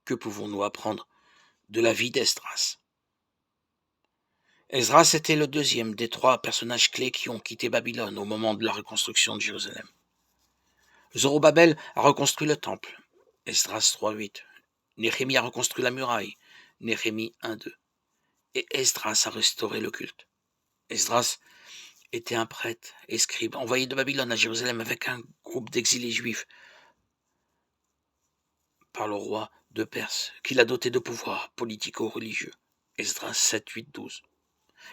Que pouvons-nous apprendre de la vie d'Esdras? Esdras était le deuxième des 3 personnages clés qui ont quitté Babylone au moment de la reconstruction de Jérusalem. Zorobabel a reconstruit le temple, Esdras 3.8. Néhémie a reconstruit la muraille, Néhémie 1.2. Et Esdras a restauré le culte. Esdras était un prêtre et scribe envoyé de Babylone à Jérusalem avec un groupe d'exilés juifs par le roi de Perse, qui l'a doté de pouvoirs politico-religieux. Esdras 7, 8, 12.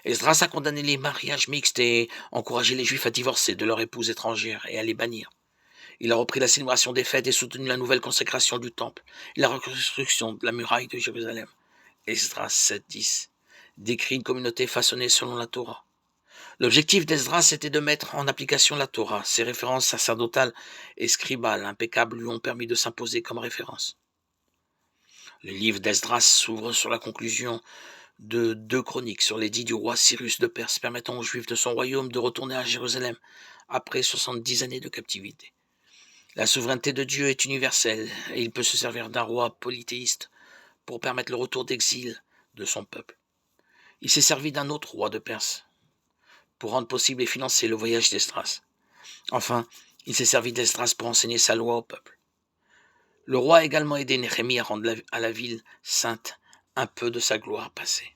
Esdras a condamné les mariages mixtes et encouragé les juifs à divorcer de leurs épouses étrangères et à les bannir. Il a repris la célébration des fêtes et soutenu la nouvelle consécration du temple et la reconstruction de la muraille de Jérusalem. Esdras 7, 10 décrit une communauté façonnée selon la Torah. L'objectif d'Esdras était de mettre en application la Torah. Ses références sacerdotales et scribales impeccables lui ont permis de s'imposer comme référence. Le livre d'Esdras s'ouvre sur la conclusion de 2 chroniques sur l'édit du roi Cyrus de Perse permettant aux Juifs de son royaume de retourner à Jérusalem après 70 années de captivité. La souveraineté de Dieu est universelle et il peut se servir d'un roi polythéiste pour permettre le retour d'exil de son peuple. Il s'est servi d'un autre roi de Perse pour rendre possible et financer le voyage d'Esdras. Enfin, il s'est servi d'Esdras pour enseigner sa loi au peuple. Le roi a également aidé Néhémie à rendre à la ville sainte un peu de sa gloire passée.